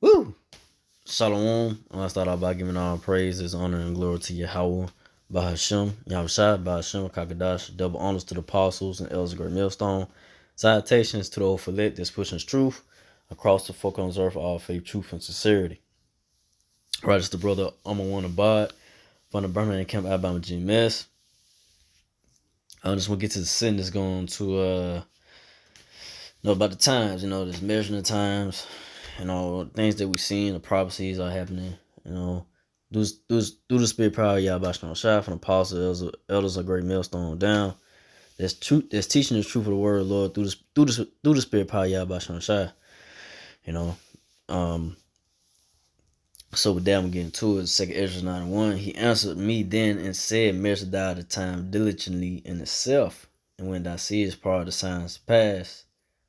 Woo! Shalom. I want to start out by giving all praises, honor, and glory to Yahweh, Bahashem, Yahushua, Bahashem, Kakadash, double honors to the apostles and elders of Great Millstone. Salutations to the old Philip that's pushing truth across the folk on this earth, all faith, truth, and sincerity. Right, it's the brother One Abad from the Birmingham Camp, Alabama GMS. I just want to get to the sin that's going to know about the times, this measuring the times, things that we see, the prophecies are happening, through the spirit power of Yahweh Shai from the apostles, elders of Great Millstone down. That's truth. That's teaching the truth of the word of the Lord through the spirit power of Yahweh Shai. So with that, I'm getting to it. Second Ezra 9:1. He answered me then and said, measure thou the time diligently in itself, and when thou seest part of the signs pass,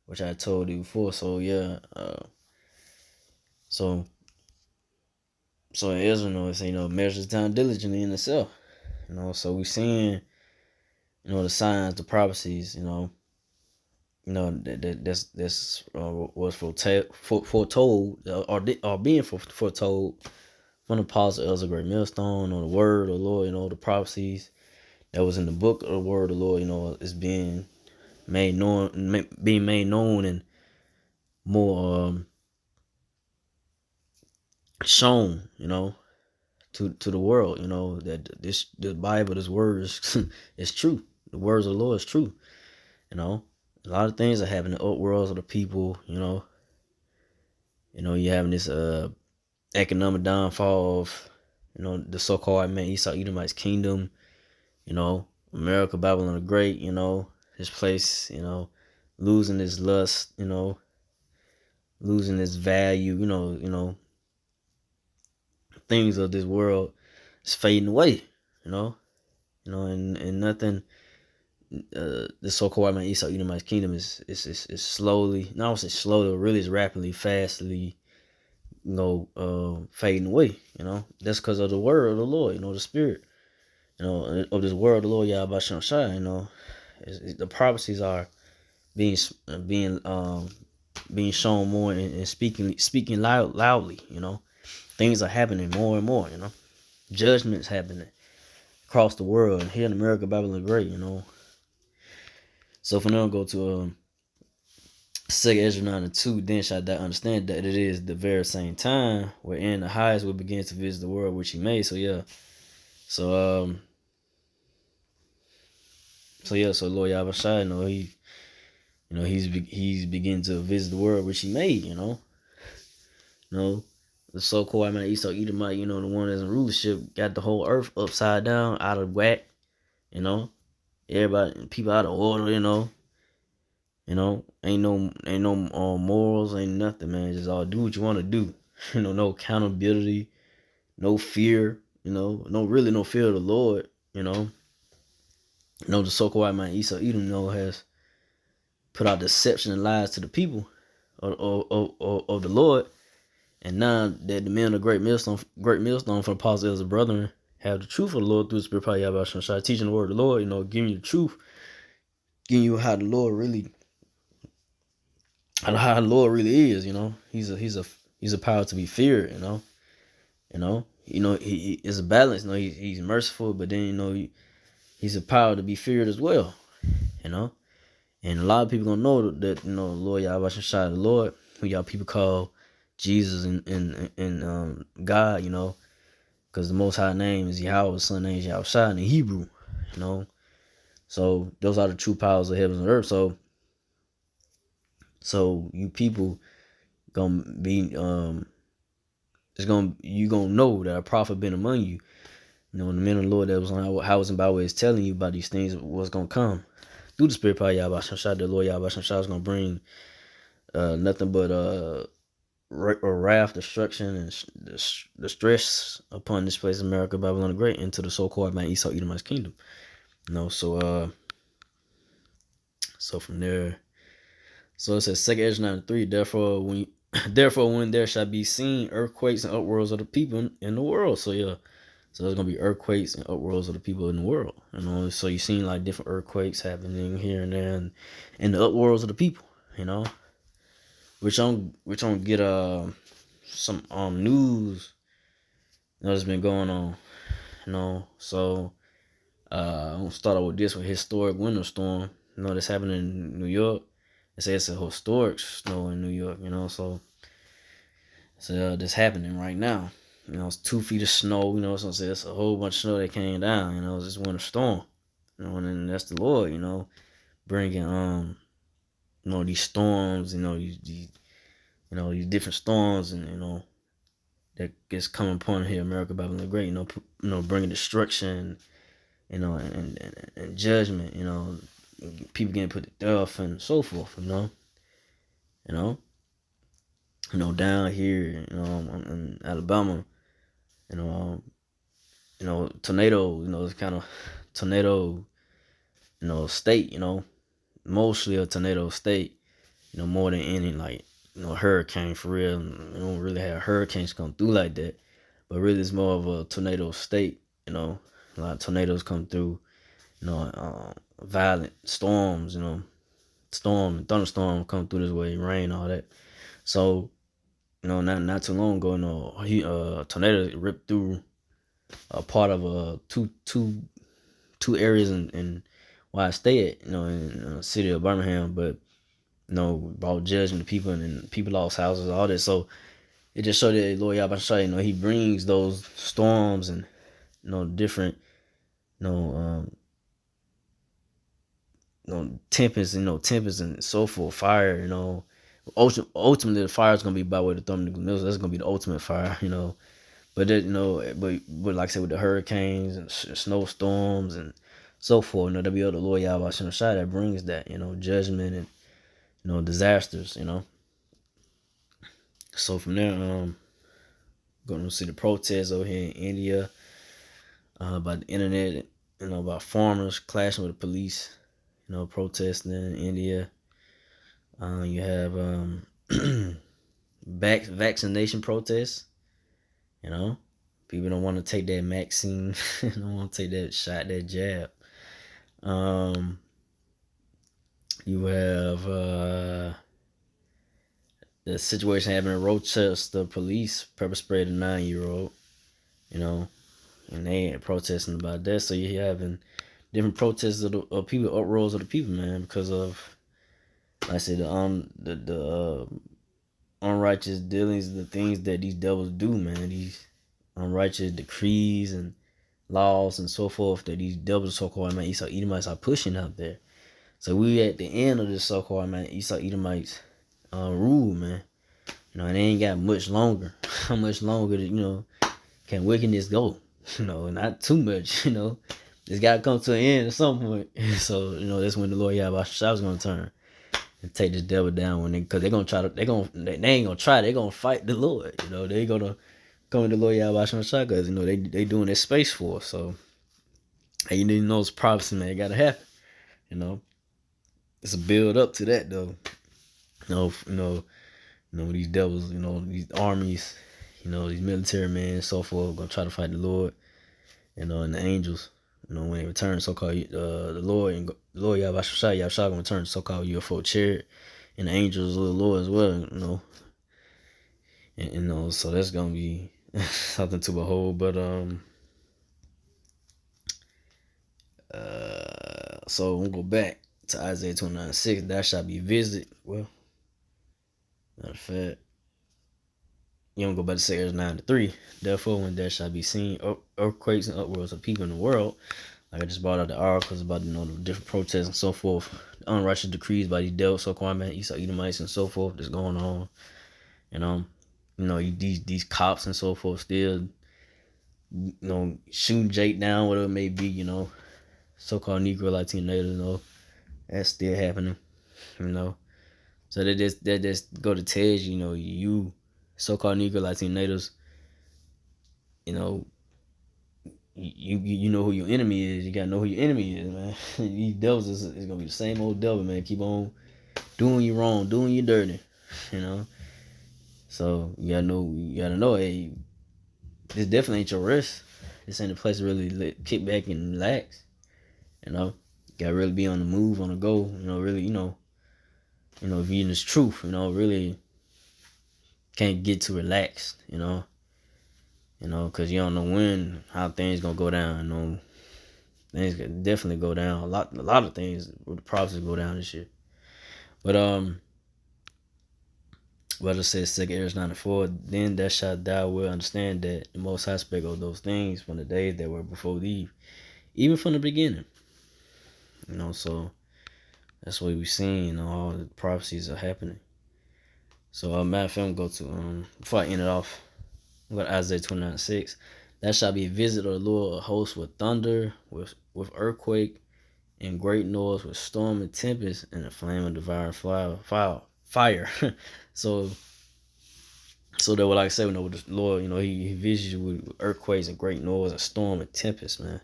which I told you before. So yeah, so in Ezra, it's measure the time diligently in itself. So we seeing, the signs, the prophecies, that's was foretold or being foretold from the apostles, elders of Great Millstone, the word of the Lord, the prophecies that was in the book of the word of the Lord, is being made known, and more shown, to the world, that the Bible, this word is is true. The words of the Lord is true. A lot of things are happening in the worlds of the people. You having this economic downfall of the so-called man Esau Edomite's kingdom. America, Babylon the Great. This place. Losing its lust. Losing its value. Things of this world is fading away. And nothing. The so-called man Esau Edomite's kingdom is slowly, not only slowly, really is rapidly, fastly, fading away. That's because of the word of the Lord. The spirit, of this word of the Lord Yahweh Shai. The prophecies are being being shown more and speaking loudly. Things are happening more and more. Judgments happening across the world, here in America, Babylon the Great. So for now, go to 2 Ezra 9:2. Then shall thou understand that it is the very same time wherein the highest will begin to visit the world which he made. So yeah, so Lord Yahweh Shai, he's beginning to visit the world which he made. The so-called man Esau Edomite, the one that's in rulership, got the whole earth upside down, out of whack. Everybody, people out of order. Ain't no morals, ain't nothing, man. Just all do what you want to do. No accountability, no fear. No fear of the Lord. The so-called man Esau Edom, has put out deception and lies to the people of the Lord. And now that the men of Great Millstone for the apostles as a brethren have the truth of the Lord through the Spirit of Yahweh Shai, teaching the word of the Lord, giving you the truth, giving you how the Lord really is. He's a power to be feared. He is a balance. He's merciful, but then he's a power to be feared as well. And a lot of people gonna know that Lord Yahweh Shai, the Lord, who y'all people call Jesus and God, because the Most High name is Yahweh, the Son name is Yahweh Shai in the Hebrew. So those are the true powers of heaven and earth. So you people gonna be you gonna know that a prophet been among you. The men of the Lord that was on house and byway is telling you about these things, what's gonna come through the spirit power of Yahweh Shai. The Lord Yahweh Shai is gonna bring nothing but wrath, destruction, and the stress upon this place, America, Babylon the Great, into the so-called man Esau Edomite's kingdom. So from there, so it says 2 Ezra 9:3. Therefore when there shall be seen earthquakes and upworlds of the people in the world. So yeah, so there's gonna be earthquakes and upworlds of the people in the world. So you've seen like different earthquakes happening here and there, and in the upworlds of the people. Which don't get some news, that's been going on. So I'm gonna start out with this with historic winter storm. That's happening in New York. They say it's a historic snow in New York. So this happening right now. It's 2 feet of snow. So it's a whole bunch of snow that came down. It's this winter storm. And then that's the Lord. Bringing these storms. These different storms, and that gets coming upon here, America Babylon the Great. Bringing destruction. And judgment. People getting put to death and so forth. Down here, in Alabama, tornado, it's kind of tornado, state, mostly a tornado state, more than any, like, hurricane for real. We don't really have hurricanes come through like that, but really it's more of a tornado state, a lot of tornadoes come through, violent storms, thunderstorm come through this way, rain, all that. So, not too long ago, tornado ripped through a part of two areas in where I stay at, in the city of Birmingham, but brought judgment to people, and people lost houses, all that. So it just showed that Lord Yahweh, he brings those storms and different tempests, tempests and so forth, fire, ultimately the fire is gonna be by way of the thermonuclear missiles. That's gonna be the ultimate fire, But but like I said, with the hurricanes and snowstorms and so forth, there'll be other Lord Yahweh Shai that brings that, judgment and disasters, So from there, going to see the protests over here in India, about the internet, about farmers clashing with the police, protesting in India. You have vaccination protests. People don't want to take that vaccine, don't want to take that shot, that jab. You have the situation happening in Rochester. Police pepper sprayed a 9-year-old, and they protesting about that. So you're having different protests of people, uproars of the people, man, because of, like I said, the unrighteous dealings, the things that these devils do, man. These unrighteous decrees and laws and so forth that these devils, so-called man Esau Edomites, are pushing out there. So we at the end of this so-called man Esau Edomites rule, man. And they ain't got much longer. How much longer can wickedness go? Not too much. It's got to come to an end at some point. So that's when the Lord Yahweh Shai was gonna turn and take this devil down, because they're gonna try to, they ain't gonna try, they're gonna fight the Lord. They're gonna come to the Lord Yahweh Shai, because they doing this space for us. So you need to know those prophecy, man. It gotta happen. It's a build up to that though. These devils, these armies, these military men and so forth, gonna try to fight the Lord, and the angels, when they return, so-called the Lord and the Lord Yahweh Shai gonna return so-called UFO chariot, and the angels of the Lord as well, and so that's gonna be something to behold. But so we'll go back to Isaiah 29:6. That shall be visited. Well, matter of fact, you don't go back to Sage 9:3. Therefore, when there shall be seen earthquakes and upwards of people in the world, like I just brought out the articles about the different protests and so forth, the unrighteous decrees by these devils, so-called man Esau Edomites and so forth that's going on. These cops and so forth still, shooting Jake down, whatever it may be, so-called Negro, Latino, Native, that's still happening, So that just go to tell you, you so-called Negro, Latino natives, you know who your enemy is. You gotta know who your enemy is, man. These devils is gonna be the same old devil, man. Keep on doing you wrong, doing you dirty, So you gotta know, hey, this definitely ain't your rest. This ain't a place to really kick back and relax. You gotta really be on the move, on the go. Really, if you're in this truth, really can't get too relaxed, because you don't know how things gonna go down. Things could definitely go down. A lot of things with the prophecies go down this year. But what it says, 2 Ezra 9:4, then that shalt thou will understand that the Most High spake of those things from the days that were before thee, even from the beginning. So that's what we've seen. All the prophecies are happening. So matter of fact, I'm going to go to before I end it off, I'm going to Isaiah 29:6. That shall be a visit of the Lord of hosts with thunder, with earthquake, and great noise, with storm and tempest, and a flame of devouring fire. so that what, like I said, with the Lord, He visits you with earthquakes and great noise, and storm and tempest, man.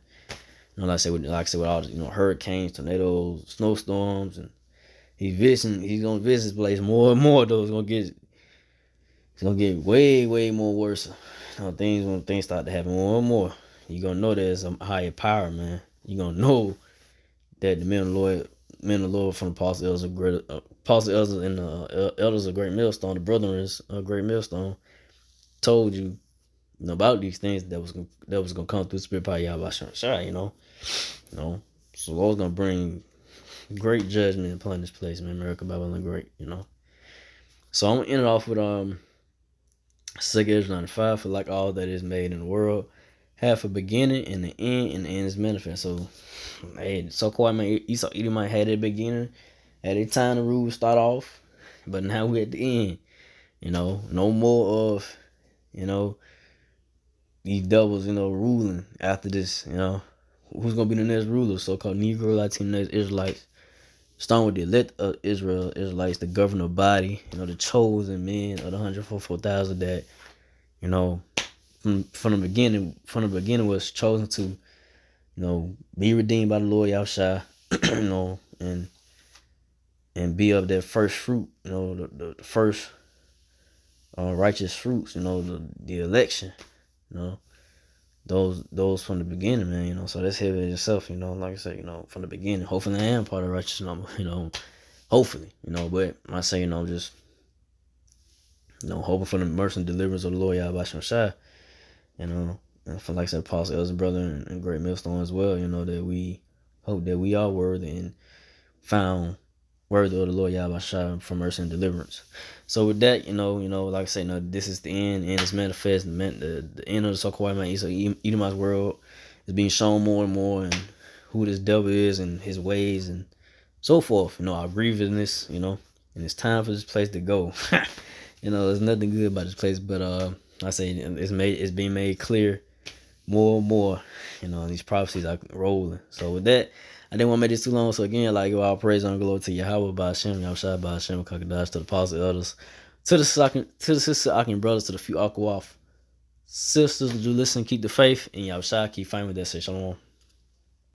Like I said, with all the, hurricanes, tornadoes, snowstorms, and he's gonna visit this place more and more. Though it's gonna get way, way more worse. When things start to happen more and more, you're gonna know there's a higher power, man. You're gonna know that the men of the Lord from the Apostle Elders and the elders of Great Millstone, the brothers of Great Millstone, told you, about these things that was gonna come through Spirit power Yahweh Shai, So the Lord's gonna bring great judgment upon this place, man. America, Babylon, great, So I'm gonna end it off with 2 Ezra 9:5, for like all that is made in the world, have a beginning and an end, and the end is manifest. So, hey, so Kawhi, man, Esau Edomite had a beginning, at a time the rule start off, but now we're at the end. No more of, these devils, ruling after this. Who's gonna be the next ruler? So-called Negro, Latino, Israelites. Starting with the elect of Israel, Israelites, the governing body, the chosen men of the 144,000 that, from the beginning was chosen to, be redeemed by the Lord Yahushua, and be of that first fruit, the first righteous fruits, the election, those from the beginning, man, so that's heavy in itself, like I said, from the beginning. Hopefully I am part of the righteous number, hopefully, but I say, just, hoping for the mercy and deliverance of the Lord Yahweh Shai, and for, like I said, Apostle Elder Brother and Great Millstone as well, that we hope that we are worthy and found worthy of the Lord Yahweh Shai for mercy and deliverance. So with that, like I say, this is the end, and it's manifest. The end of the so-called man Edomite's world is being shown more and more, and who this devil is and his ways and so forth. Our grievousness, and it's time for this place to go. There's nothing good about this place, but I say it's being made clear more and more. These prophecies are rolling. So with that, I didn't want to make this too long. So again, all praise and glory to Yahweh, by Hashem, Yahushua, by Hashem, Kakadash, to the apostle elders, to the sister Akim brothers, to the few Akawaf sisters. Do listen, keep the faith, and Yahushua keep fighting with that. Say shalom.